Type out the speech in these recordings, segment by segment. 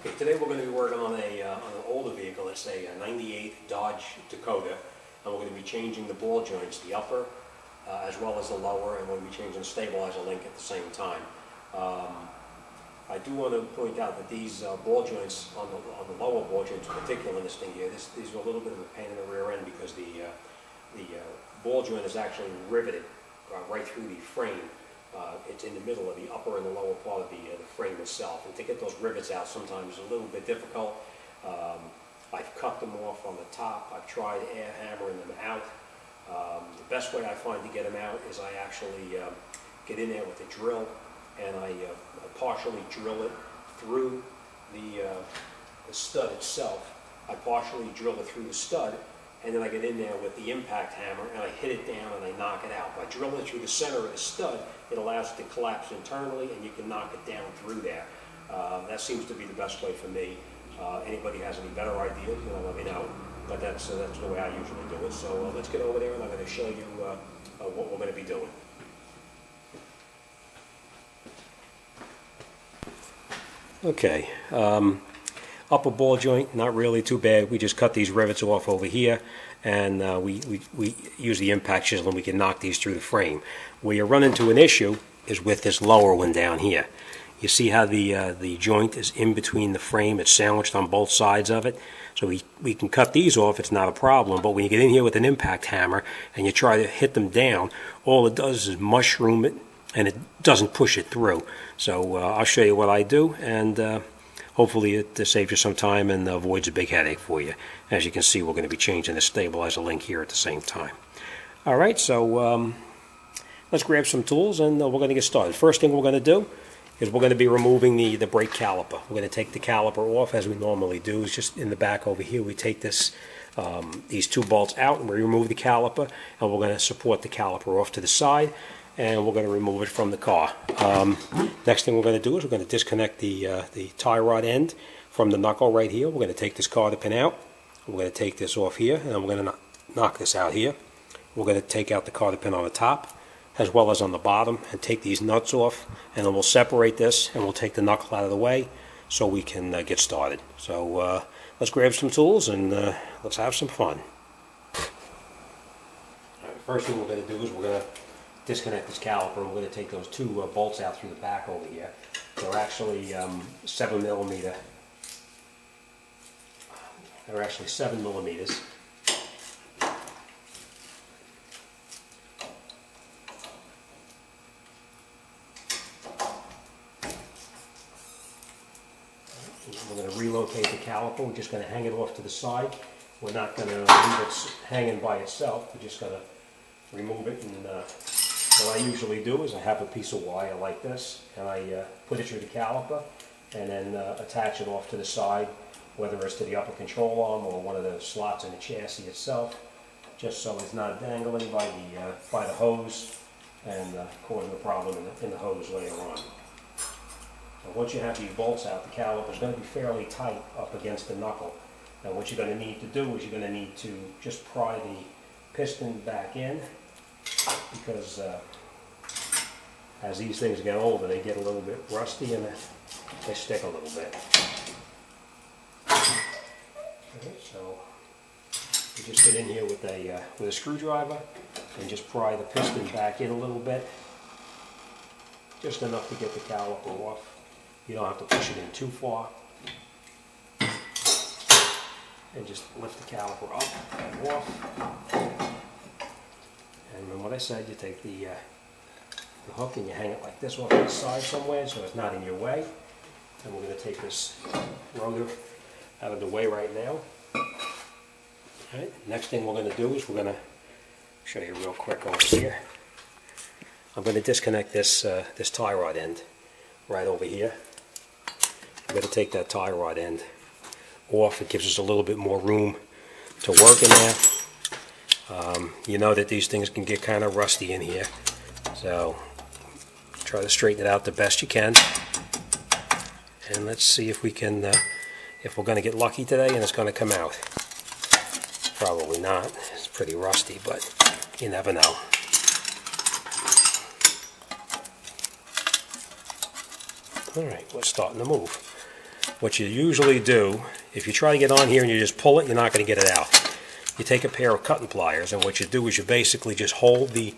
Okay, today we're going to be working on an older vehicle. It's a 98 Dodge Dakota, and we're going to be changing the ball joints, the upper as well as the lower, and we're going to be changing the stabilizer link at the same time. I do want to point out that these ball joints, on the lower ball joints in particular in this thing here, these are a little bit of a pain in the rear end because the ball joint is actually riveted right through the frame. It's in the middle of the upper and the lower part of the frame itself, and to get those rivets out sometimes is a little bit difficult. I've cut them off on the top. I've tried air hammering them out. The best way I find to get them out is I actually get in there with a drill, and I partially drill it through the stud itself. I partially drill it through the stud, and then I get in there with the impact hammer and I hit it down and I knock it out. By drilling it through the center of the stud, it allows it to collapse internally and you can knock it down through there. That seems to be the best way for me. Anybody has any better ideas, let me know. But that's the way I usually do it. So let's get over there and I'm going to show you what we're going to be doing. Okay. Upper ball joint, not really too bad. We just cut these rivets off over here, and we use the impact chisel and we can knock these through the frame. Where you run into an issue is with this lower one down here. You see how the joint is in between the frame, it's sandwiched on both sides of it. So we can cut these off, it's not a problem, but when you get in here with an impact hammer and you try to hit them down, all it does is mushroom it and it doesn't push it through. So I'll show you what I do, and hopefully it saves you some time and avoids a big headache for you. As you can see, we're going to be changing the stabilizer link here at the same time. Alright, so let's grab some tools and we're going to get started. First thing we're going to do is we're going to be removing the brake caliper. We're going to take the caliper off as we normally do. It's just in the back over here. We take these two bolts out and we remove the caliper, and we're going to support the caliper off to the side, and we're going to remove it from the car. Next thing we're going to do is we're going to disconnect the tie rod end from the knuckle right here. We're going to take this cotter pin out. We're going to take this off here, and then we're going to knock this out here. We're going to take out the cotter pin on the top as well as on the bottom and take these nuts off, and then we'll separate this and we'll take the knuckle out of the way so we can get started. So let's grab some tools and let's have some fun. Alright, first thing we're going to do is we're going to disconnect this caliper. We're going to take those two bolts out through the back over here. They're actually 7 millimeter. They're actually 7 millimeters. We're going to relocate the caliper. We're just going to hang it off to the side. We're not going to leave it hanging by itself. We're just going to remove it, and what I usually do is I have a piece of wire like this, and I put it through the caliper and then attach it off to the side, whether it's to the upper control arm or one of the slots in the chassis itself, just so it's not dangling by the hose and causing a problem in the hose later on. So once you have these bolts out, the caliper is going to be fairly tight up against the knuckle. Now what you're going to need to do is you're going to need to just pry the piston back in, because as these things get older, they get a little bit rusty and they stick a little bit. Okay, so you just get in here with a screwdriver and just pry the piston back in a little bit, just enough to get the caliper off. You don't have to push it in too far. And just lift the caliper up and off. And remember what I said, you take the hook and you hang it like this off to the side somewhere so it's not in your way. And we're going to take this rotor out of the way right now. Alright, next thing we're going to do is we're going to show you real quick over here. I'm going to disconnect this tie rod end right over here. I'm going to take that tie rod end off. It gives us a little bit more room to work in there. You know that these things can get kind of rusty in here, so try to straighten it out the best you can. And let's see if we can, if we're going to get lucky today and it's going to come out. Probably not. It's pretty rusty, but you never know. Alright, we're starting to move. what you usually do, if you try to get on here and you just pull it, you're not going to get it out. You take a pair of cutting pliers, and what you do is you basically just hold the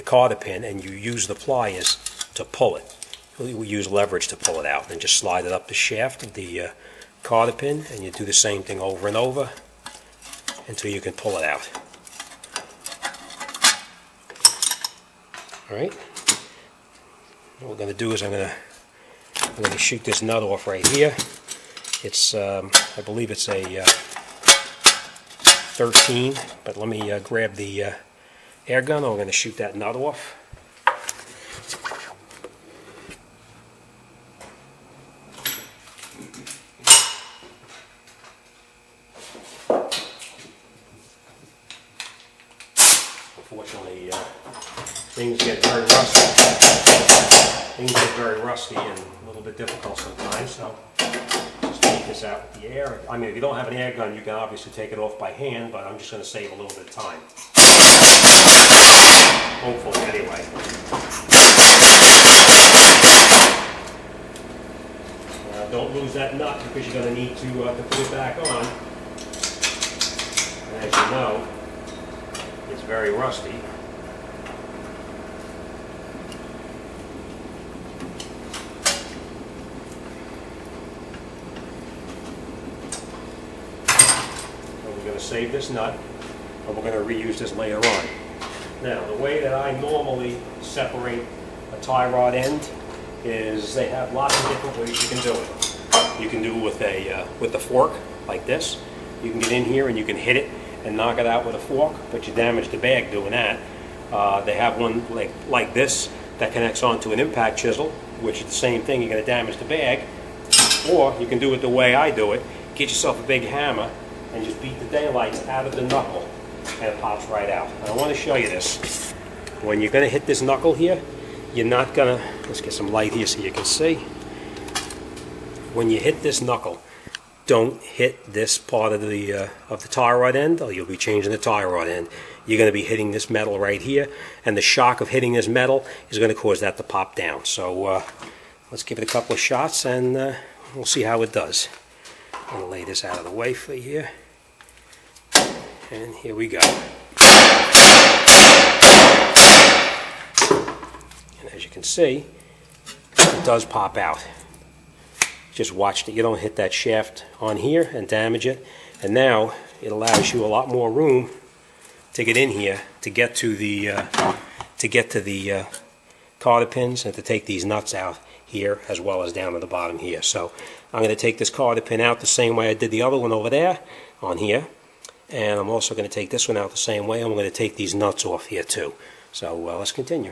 cotter pin, and you use the pliers to pull it. We use leverage to pull it out, and just slide it up the shaft of the cotter pin, and you do the same thing over and over until you can pull it out. All right. What we're going to do is I'm going to shoot this nut off right here. It's I believe it's a 13, but let me grab the air gun, and we're going to shoot that nut off. Unfortunately, things get very rusty. Things get very rusty and a little bit difficult sometimes, so just take this out with the air. I mean, if you don't have an air gun, you can obviously take it off by hand, but I'm just going to save a little bit of time. Hopefully, anyway. Don't lose that nut, because you're going to need to put it back on. And as you know, it's very rusty. So we're going to save this nut, and we're going to reuse this later on. Now, the way that I normally separate a tie rod end is they have lots of different ways you can do it. You can do it with a fork like this. You can get in here and you can hit it and knock it out with a fork, but you damage the bag doing that. They have one like this that connects onto an impact chisel, which is the same thing. You're going to damage the bag. Or you can do it the way I do it. Get yourself a big hammer and just beat the daylights out of the knuckle, and it pops right out. And I want to show you this. When you're going to hit this knuckle here, you're not going to, let's get some light here so you can see. When you hit this knuckle, don't hit this part of the tie rod end, or you'll be changing the tie rod end. You're going to be hitting this metal right here, and the shock of hitting this metal is going to cause that to pop down. So let's give it a couple of shots, and we'll see how it does. I'm going to lay this out of the way for you here. And here we go. And as you can see, it does pop out. Just watch that you don't hit that shaft on here and damage it. And now it allows you a lot more room to get in here, to get to the cotter pins, and to take these nuts out here as well as down at the bottom here. So I'm going to take this cotter pin out the same way I did the other one over there on here. And I'm also going to take this one out the same way. I'm going to take these nuts off here too. So let's continue.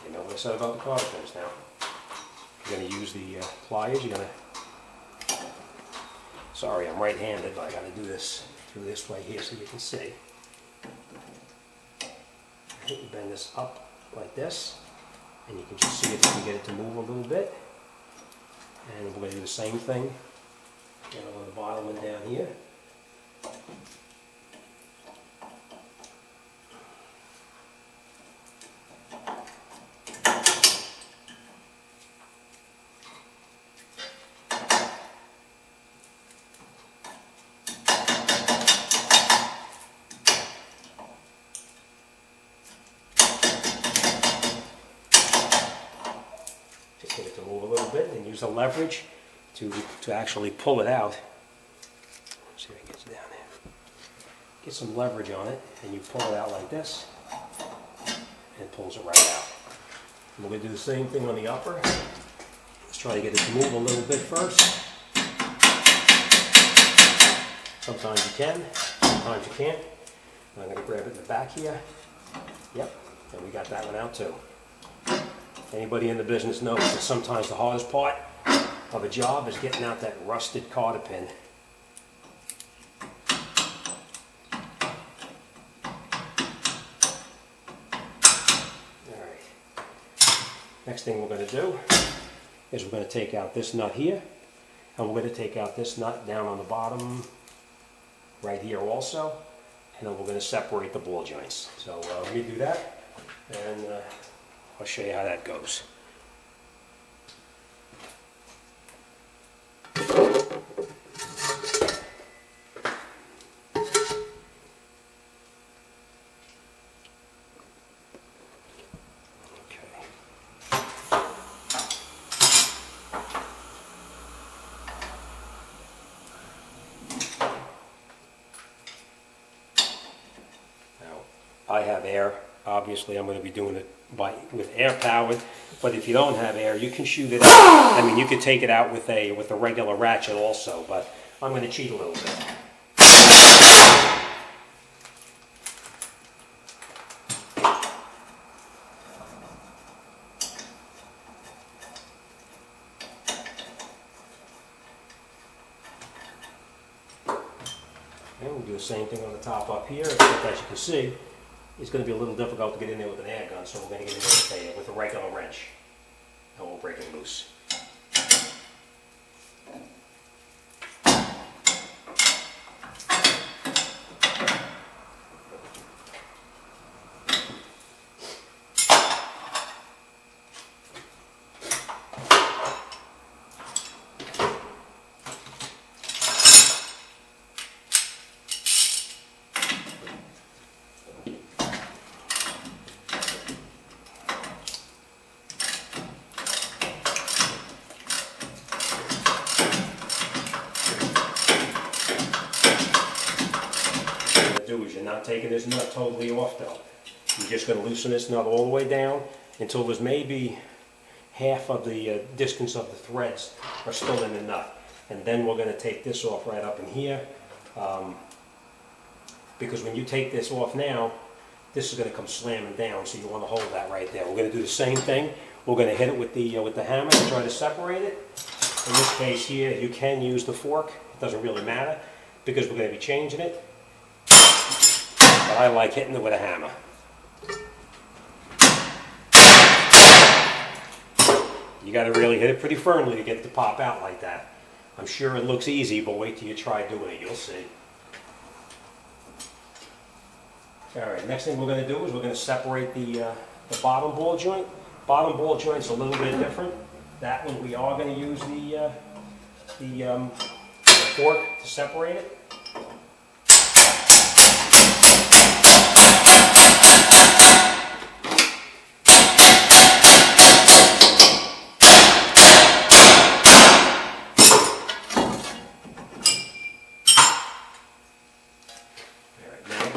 You know what I said about the cotter pins now. You're going to use the pliers. You're going to... Sorry, I'm right-handed, but I got to do this through this way here so you can see. You bend this up like this, and you can just see if you can get it to move a little bit. And we're going to do the same thing on the bottom and down here. Just get it to move a little bit, and use the leverage to actually pull it out. Let's see if it gets down there. Get some leverage on it, and you pull it out like this, and it pulls it right out. And we're going to do the same thing on the upper. Let's try to get it to move a little bit first. Sometimes you can, sometimes you can't. And I'm going to grab it in the back here. Yep, and we got that one out too. Anybody in the business knows that sometimes the hardest part of a job is getting out that rusted cotter pin. Alright. Next thing we're going to do is we're going to take out this nut here, And we're going to take out this nut down on the bottom right here also, and then we're going to separate the ball joints. So let me do that, and I'll show you how that goes. I have air. Obviously, I'm going to be doing it with air powered. But if you don't have air, you can shoot it out. I mean, you could take it out with a regular ratchet also. But I'm going to cheat a little bit. And we'll do the same thing on the top up here. Except as you can see, it's going to be a little difficult to get in there with an air gun, so we're going to get in there with a regular wrench, and we'll break it loose. Is you're not taking this nut totally off though. You're just going to loosen this nut all the way down until there's maybe half of the distance of the threads are still in the nut. And then we're going to take this off right up in here. Because when you take this off now, this is going to come slamming down, so you want to hold that right there. We're going to do the same thing. We're going to hit it with the hammer and try to separate it. In this case here, you can use the fork. It doesn't really matter because we're going to be changing it. But I like hitting it with a hammer. You got to really hit it pretty firmly to get it to pop out like that. I'm sure it looks easy, but wait till you try doing it. You'll see. Alright, next thing we're going to do is we're going to separate the bottom ball joint. Bottom ball joint's a little bit different. That one we are going to use the fork to separate it.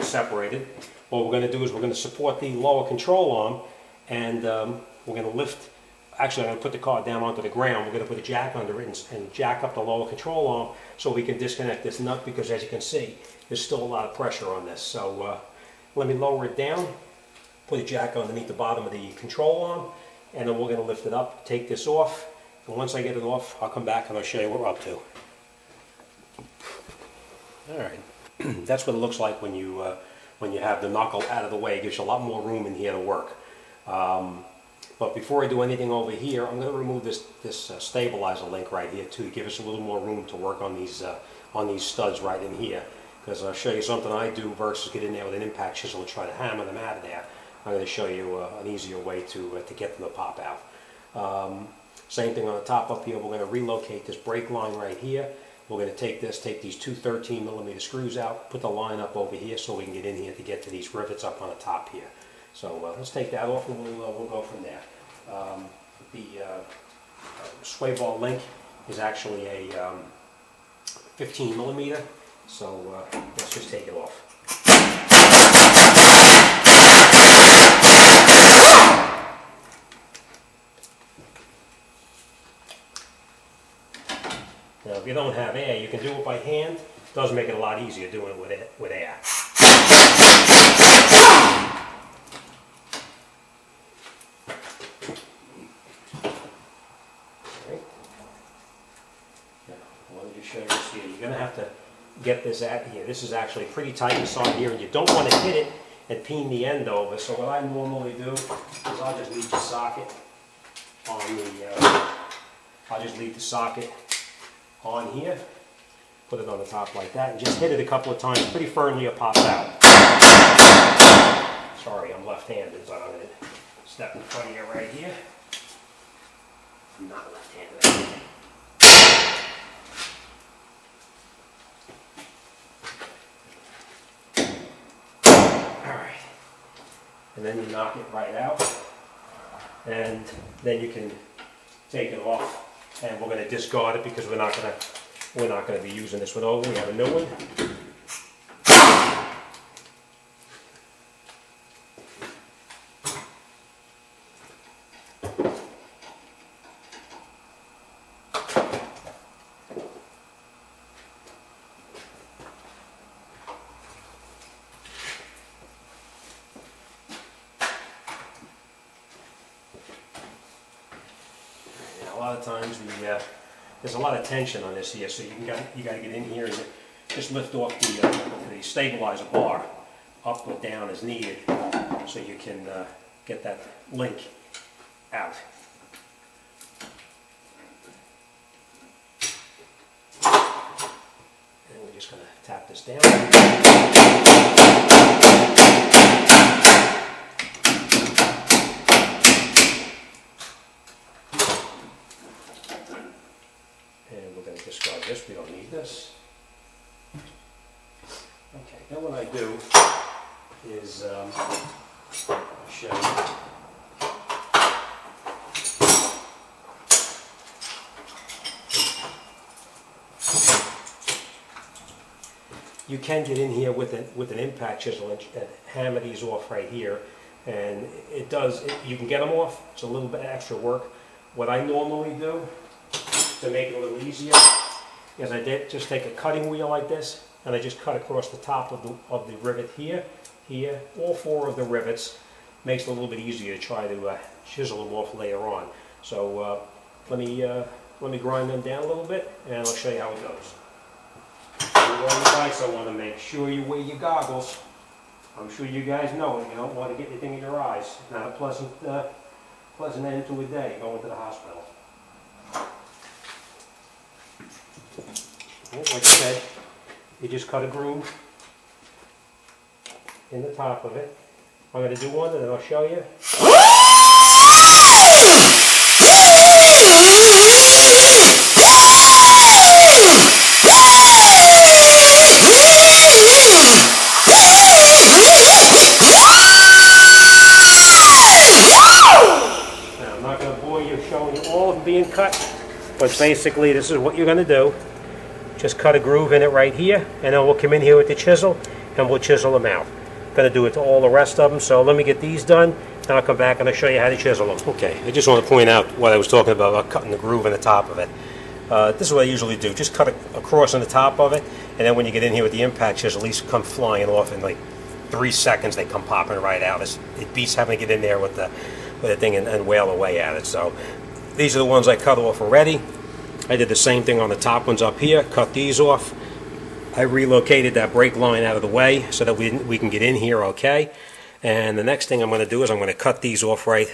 Separated. What we're going to do is we're going to support the lower control arm, and we're going to lift. Actually, I'm going to put the car down onto the ground. We're going to put a jack under it and jack up the lower control arm so we can disconnect this nut, because as you can see, there's still a lot of pressure on this. So let me lower it down, put a jack underneath the bottom of the control arm, and then we're going to lift it up, take this off, and once I get it off, I'll come back and I'll show you what we're up to. All right. That's what it looks like when you have the knuckle out of the way. It gives you a lot more room in here to work. But before I do anything over here, I'm going to remove this stabilizer link right here too, to give us a little more room to work on these studs right in here. Because I'll show you something I do versus get in there with an impact chisel and try to hammer them out of there. I'm going to show you an easier way to get them to pop out. Same thing on the top up here. We're going to relocate this brake line right here. We're going to take these two 13mm screws out, put the line up over here so we can get in here to get to these rivets up on the top here. So let's take that off and we'll go from there. The sway ball link is actually a 15mm, so let's just take it off. Now, if you don't have air, you can do it by hand. It does make it a lot easier doing it with air. Right. Now, I wanted to show you this here. You're going to have to get this out here. This is actually pretty tight inside here, and you don't want to hit it and peen the end over. So what I normally do is I'll just leave the socket on the. I'll just leave the socket on here. Put it on the top like that and just hit it a couple of times pretty firmly, it pops out. Sorry, I'm left-handed, so I'm going to step in front of you right here. I'm not left-handed. Alright. And then you knock it right out. And then you can take it off. And we're going to discard it because we're not going to be using this one over. We have a new one. A lot of times there's a lot of tension on this here, so you got to get in here and just lift off the stabilizer bar up or down as needed, so you can get that link out. And we're just going to tap this down. Discard this, we don't need this. Okay, then what I do is, I'll show you. You can get in here with an impact chisel and hammer these off right here, and you can get them off. It's a little bit extra work. What I normally do to make it a little easier is just take a cutting wheel like this, and I just cut across the top of the rivet here, all four of the rivets. Makes it a little bit easier to try to chisel them off later on. So let me grind them down a little bit, and I'll show you how it goes. On the dice, I want to make sure you wear your goggles. I'm sure you guys know it. You don't want to get anything in your eyes. Not a pleasant end to a day going to the hospital. Like I said, you just cut a groove in the top of it. I'm going to do one and then I'll show you. Now, I'm not going to bore you showing you all of them being cut, but basically this is what you're going to do. Just cut a groove in it right here, and then we'll come in here with the chisel and we'll chisel them out. I'm going to do it to all the rest of them, so let me get these done, and I'll come back and I'll show you how to chisel them. Okay, I just want to point out what I was talking about cutting the groove in the top of it. This is what I usually do. Just cut across on the top of it, and then when you get in here with the impact chisel, these come flying off in like 3 seconds. They come popping right out. It beats having to get in there with the thing and wail away at it. So these are the ones I cut off already. I did the same thing on the top ones up here, cut these off. I relocated that brake line out of the way so that we can get in here okay. And the next thing I'm going to do is I'm going to cut these off right.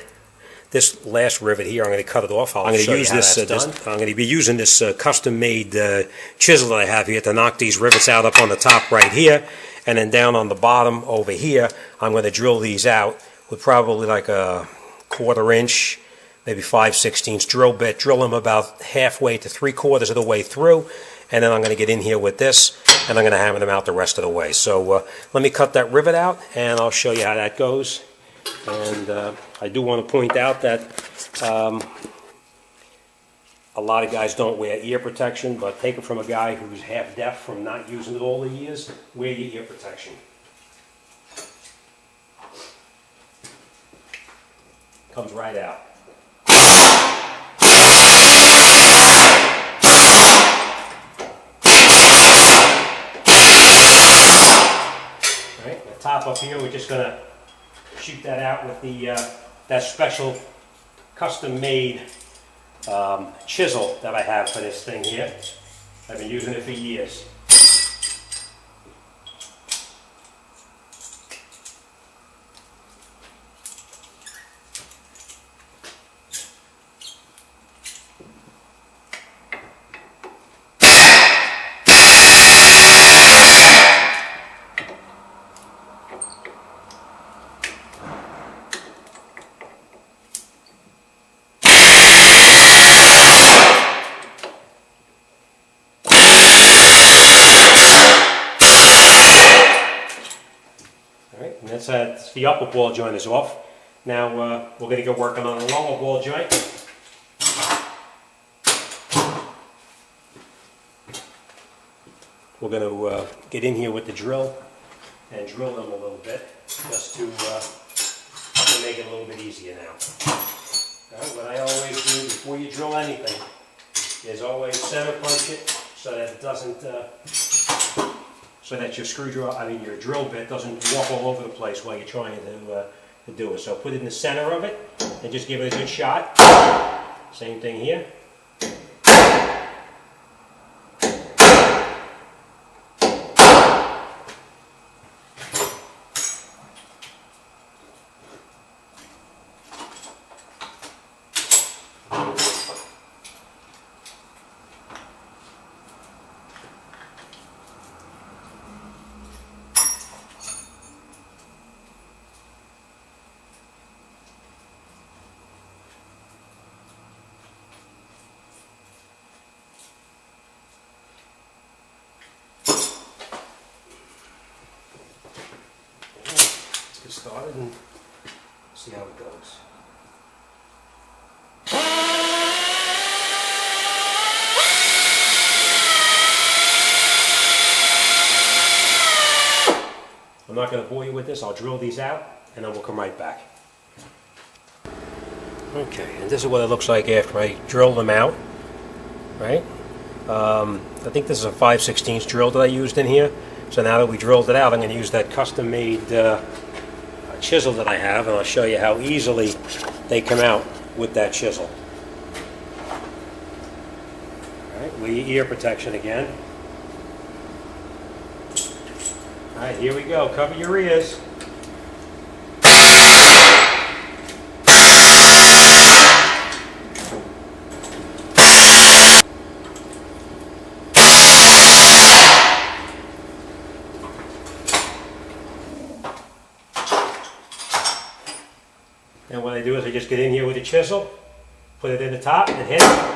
This last rivet here, I'm going to cut it off. I'm going to use I'm going to be using this custom-made chisel that I have here to knock these rivets out up on the top right here. And then down on the bottom over here, I'm going to drill these out with probably like a 1/4 inch, maybe 5/16 drill bit, drill them about halfway to 3/4 of the way through, and then I'm going to get in here with this, and I'm going to hammer them out the rest of the way. So let me cut that rivet out, and I'll show you how that goes. And I do want to point out that a lot of guys don't wear ear protection, but take it from a guy who's half deaf from not using it all the years, wear your ear protection. Comes right out. Right, the top up here, we're just going to shoot that out with the that special custom-made chisel that I have for this thing here. I've been using it for years. That's the upper ball joint is off. Now we're going to get working on the lower ball joint. We're going to get in here with the drill and drill them a little bit, just to make it a little bit easier now. What I always do before you drill anything is always center punch it so that it doesn't, so that your drill bit doesn't walk all over the place while you're trying to do it. So put it in the center of it and just give it a good shot. Same thing here. Get started and see how it goes. I'm not going to bore you with this. I'll drill these out and then we'll come right back. Okay, and this is what it looks like after I drill them out, right? I think this is a 5/16 drill that I used in here. So now that we drilled it out, I'm going to use that custom-made chisel that I have, and I'll show you how easily they come out with that chisel. All right, ear protection again. All right, here we go. Cover your ears. And what I do is I just get in here with a chisel, put it in the top, and hit it.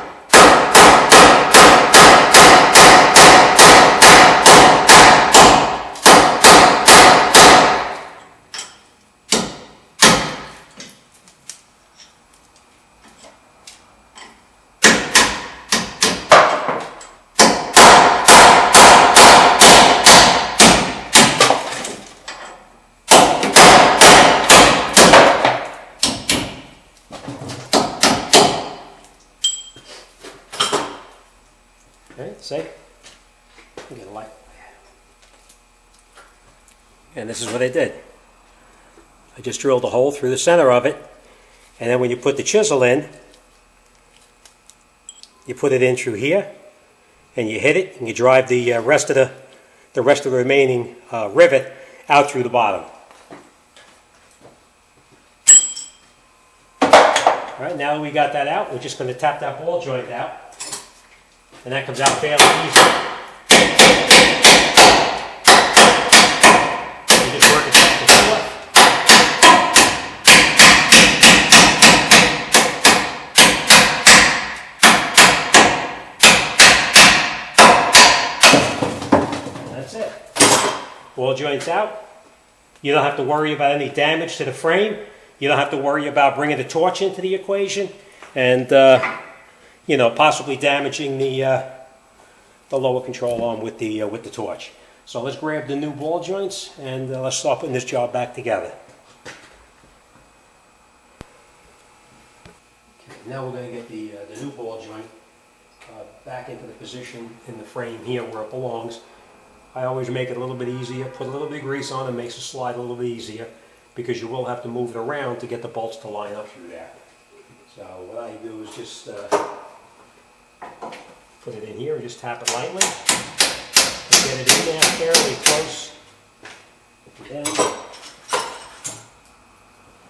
Okay, see? Get a light. And this is what I did. I just drilled a hole through the center of it, and then when you put the chisel in, you put it in through here, and you hit it, and you drive the rest of the remaining rivet out through the bottom. All right, now that we got that out, we're just going to tap that ball joint out. And that comes out fairly easy. You just work it back and forth. And that's it. Ball joint's out. You don't have to worry about any damage to the frame. You don't have to worry about bringing the torch into the equation. And you know, possibly damaging the lower control arm with the torch. So let's grab the new ball joints and let's start putting this job back together. Okay, now we're going to get the new ball joint back into the position in the frame here where it belongs. I always make it a little bit easier, put a little bit of grease on it, makes it slide a little bit easier because you will have to move it around to get the bolts to line up through there. So what I do is just put it in here and just tap it lightly and get it in there fairly close. And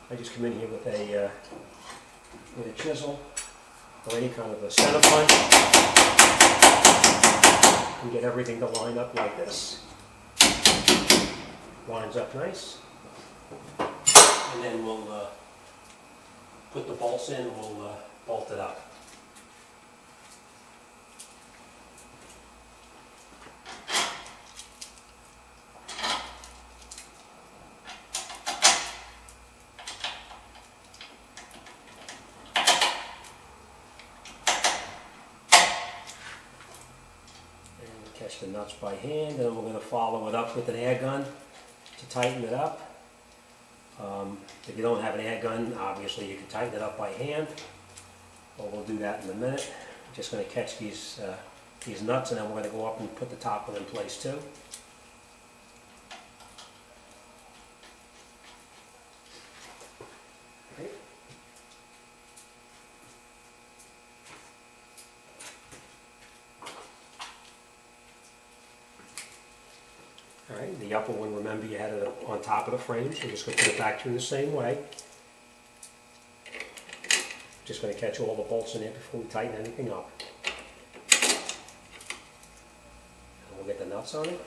I just come in here with a chisel or any kind of a center punch and get everything to line up like this. Lines up nice. And then we'll put the bolts in and we'll bolt it up. Catch the nuts by hand, and then we're going to follow it up with an air gun to tighten it up. If you don't have an air gun, obviously you can tighten it up by hand, but we'll do that in a minute. I'm just going to catch these nuts, and then we're going to go up and put the top one in place too. Alright, the upper one, remember you had it on top of the frame, so you're just going to put it back through the same way. Just going to catch all the bolts in there before we tighten anything up. And we'll get the nuts on it.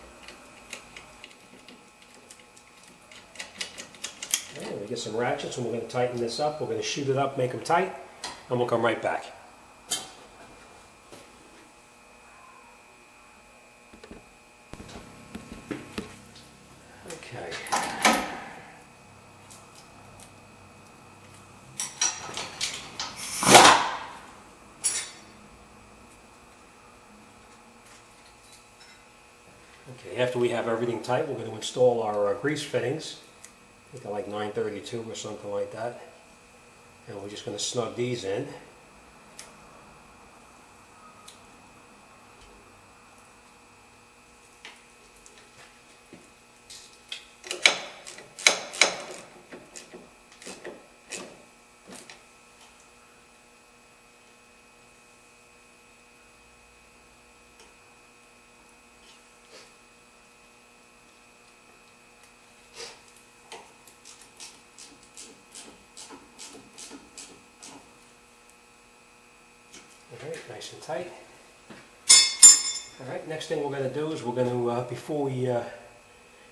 Okay, we get some ratchets and we're going to tighten this up. We're going to shoot it up, make them tight, and we'll come right back. Okay, after we have everything tight, we're going to install our grease fittings. I think they're like 932 or something like that. And we're just going to snug these in. Alright, nice and tight. Alright, next thing we're going to do is we're going to,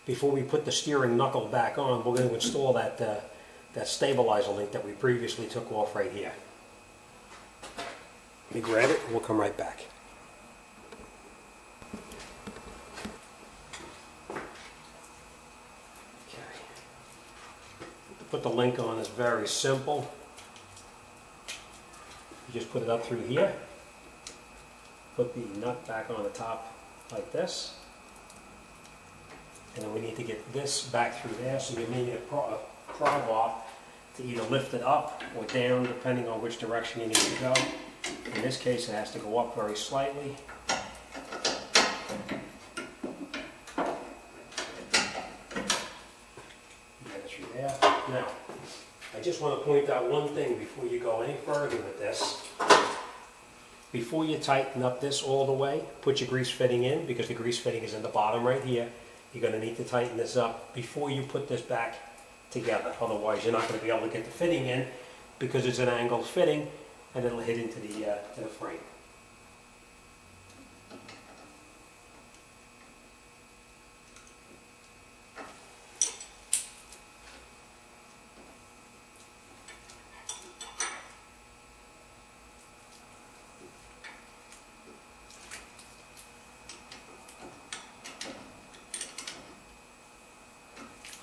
before we put the steering knuckle back on, we're going to install that stabilizer link that we previously took off right here. Let me grab it and we'll come right back. Okay. To put the link on is very simple. You just put it up through here, put the nut back on the top like this, and then we need to get this back through there, so you may need a crowbar to either lift it up or down depending on which direction you need to go. In this case it has to go up very slightly. Get it through there. Now, I just want to point out one thing before you go any further with this. Before you tighten up this all the way, put your grease fitting in, because the grease fitting is in the bottom right here. You're going to need to tighten this up before you put this back together. Otherwise you're not going to be able to get the fitting in, because it's an angled fitting and it'll hit into the frame.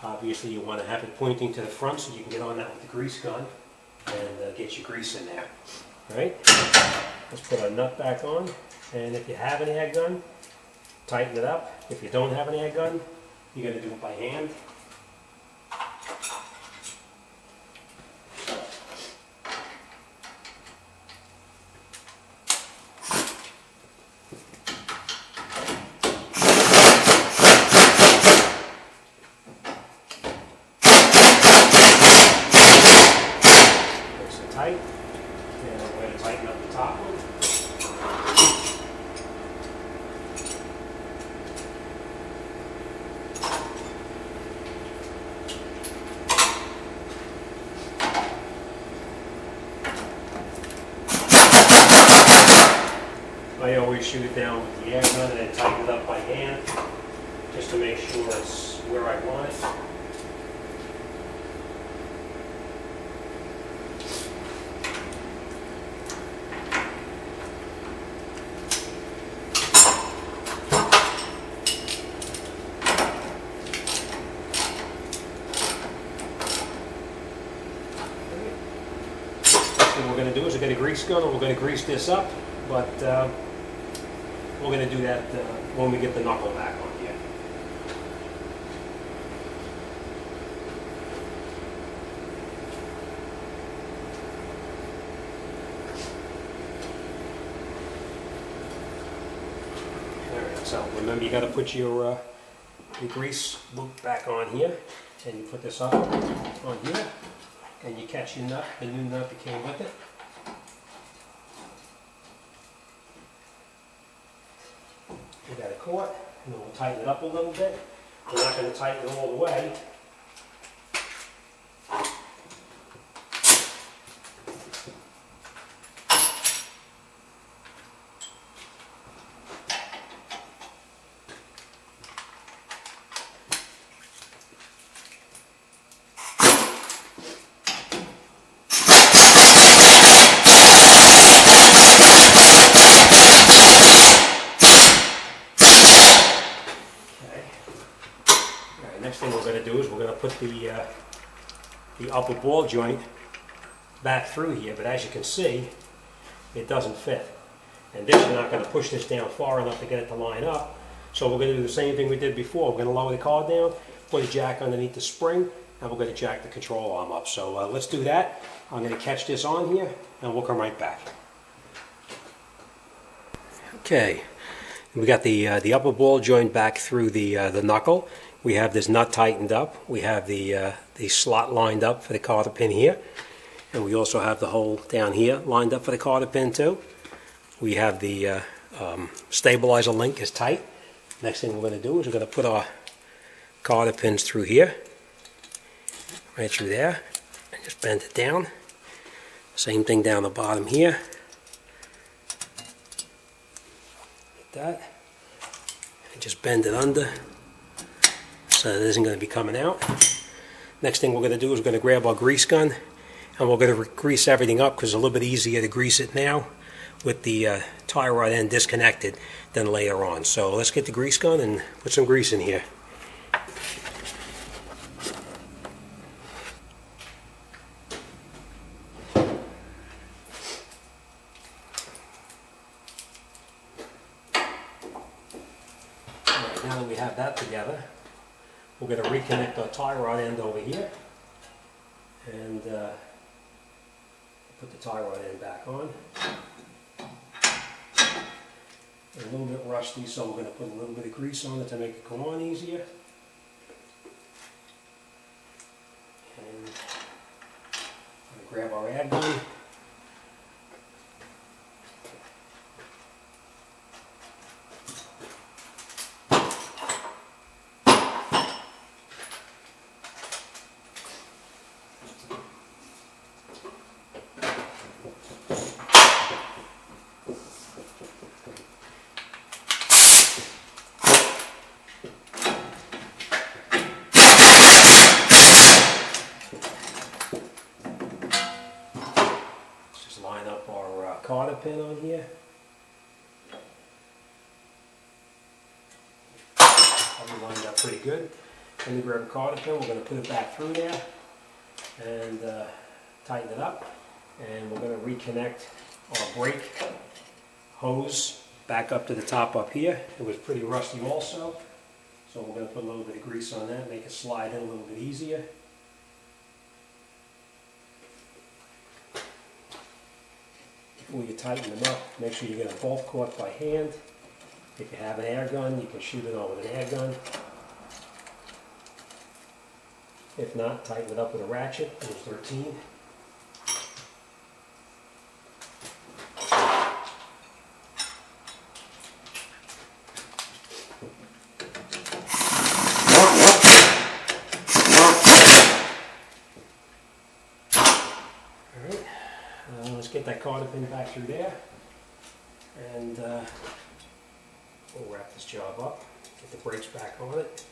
Obviously you want to have it pointing to the front so you can get on that with the grease gun and get your grease in there. Alright, let's put our nut back on, and if you have an air gun, tighten it up. If you don't have an air gun, you got to do it by hand. Tight, and we're going to tighten up the top one. I always shoot it down with the air gun and then tighten it up by hand, just to make sure it's where I want it. What we're going to do is we're going to grease gun and we're going to grease this up, but we're going to do that when we get the knuckle back on here. Alright, so remember you got to put your grease loop back on here, and you put this up on here, and you catch your nut, the new nut that came with it. We got it caught, and then we'll tighten it up a little bit. We're not going to tighten it all the way. Next thing we're going to do is we're going to put the upper ball joint back through here, but as you can see, it doesn't fit. And this, you're not going to push this down far enough to get it to line up. So we're going to do the same thing we did before. We're going to lower the car down, put a jack underneath the spring, and we're going to jack the control arm up. So let's do that. I'm going to catch this on here, and we'll come right back. Okay, we got the upper ball joint back through the knuckle. We have this nut tightened up. We have the slot lined up for the cotter pin here. And we also have the hole down here lined up for the cotter pin too. We have the stabilizer link is tight. Next thing we're going to do is we're going to put our cotter pins through here. Right through there. And just bend it down. Same thing down the bottom here. Like that. And just bend it under, so it isn't going to be coming out. Next thing we're going to do is we're going to grab our grease gun, and we're going to grease everything up because it's a little bit easier to grease it now with the tie rod end disconnected than later on. So let's get the grease gun and put some grease in here. Alright, now that we have that together, we're going to reconnect our tie rod end over here and put the tie rod end back on. It's a little bit rusty, so we're going to put a little bit of grease on it to make it come on easier. And I'm going to grab our air gun. Line up our cotter pin on here. I've lined up pretty good. Then we grab a cotter pin, we're going to put it back through there and tighten it up. And we're going to reconnect our brake hose back up to the top up here. It was pretty rusty also, so we're going to put a little bit of grease on that, make it slide in a little bit easier. Before you tighten them up, make sure you get them both caught by hand. If you have an air gun, you can shoot it on with an air gun. If not, tighten it up with a ratchet. There's 13. Let's get that cotter pin back through there, and we'll wrap this job up, get the brakes back on it.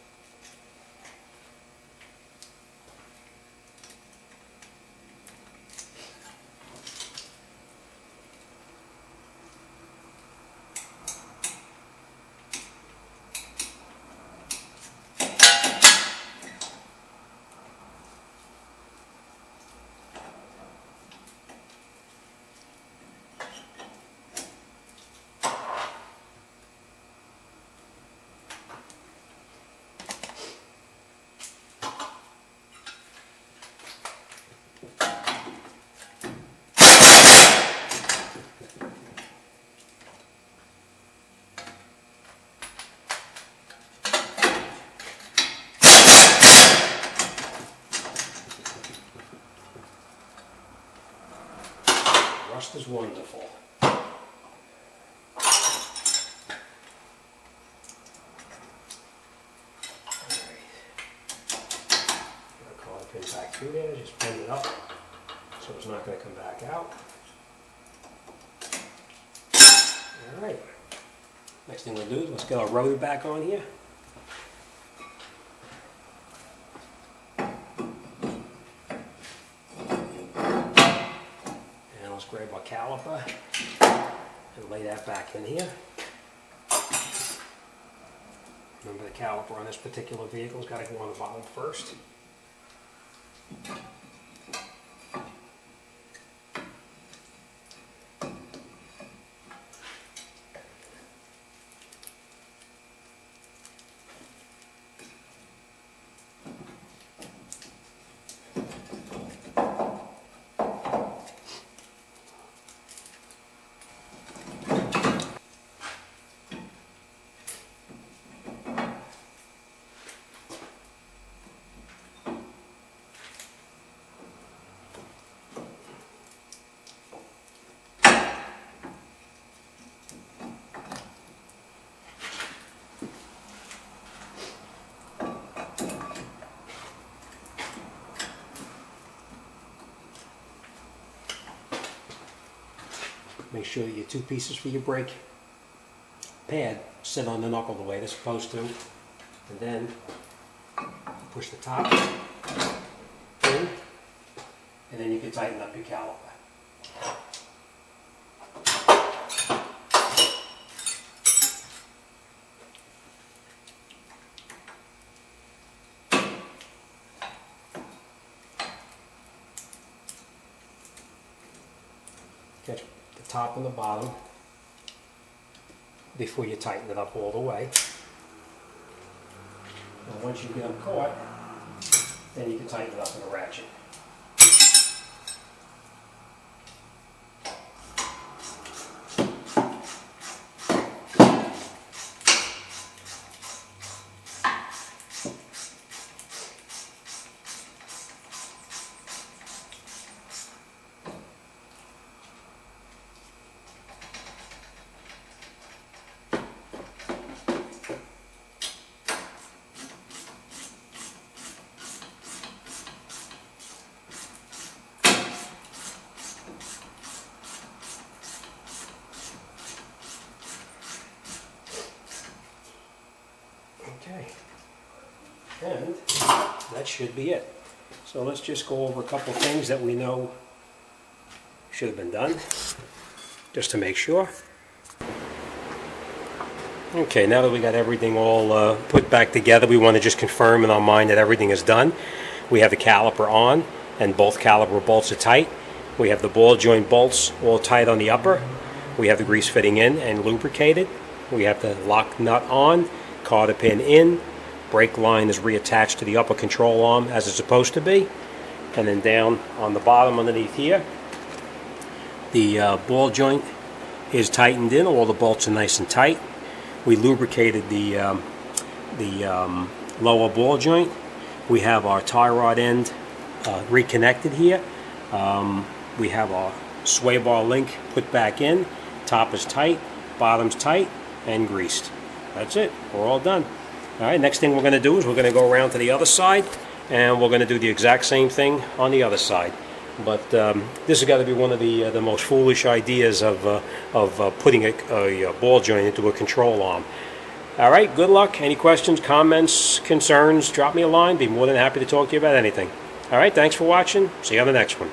Rust is wonderful. Pin back through there, just pin it up so it's not going to come back out. Alright, next thing we'll do is let's get our rotor back on here. And let's grab our caliper and lay that back in here. Remember, the caliper on this particular vehicle has got to go on the bottom first. Make sure that your two pieces for your brake pad sit on the knuckle the way they're supposed to. And then push the top in, and then you can tighten up your caliper. Catch the top and the bottom before you tighten it up all the way. And once you get them caught, then you can tighten it up with a ratchet. Okay, and that should be it. So let's just go over a couple things that we know should have been done, just to make sure. Okay, now that we got everything all put back together, we want to just confirm in our mind that everything is done. We have the caliper on, and both caliper bolts are tight. We have the ball joint bolts all tight on the upper. We have the grease fitting in and lubricated. We have the lock nut on, cotter pin in, brake line is reattached to the upper control arm as it's supposed to be, and then down on the bottom underneath here, the ball joint is tightened in. All the bolts are nice and tight. We lubricated the lower ball joint. We have our tie rod end reconnected here. We have our sway bar link put back in. Top is tight, bottom's tight, and greased. That's it. We're all done. All right, next thing we're going to do is we're going to go around to the other side, and we're going to do the exact same thing on the other side. But this has got to be one of the most foolish ideas of putting a ball joint into a control arm. All right, good luck. Any questions, comments, concerns, drop me a line. Be more than happy to talk to you about anything. All right, thanks for watching. See you on the next one.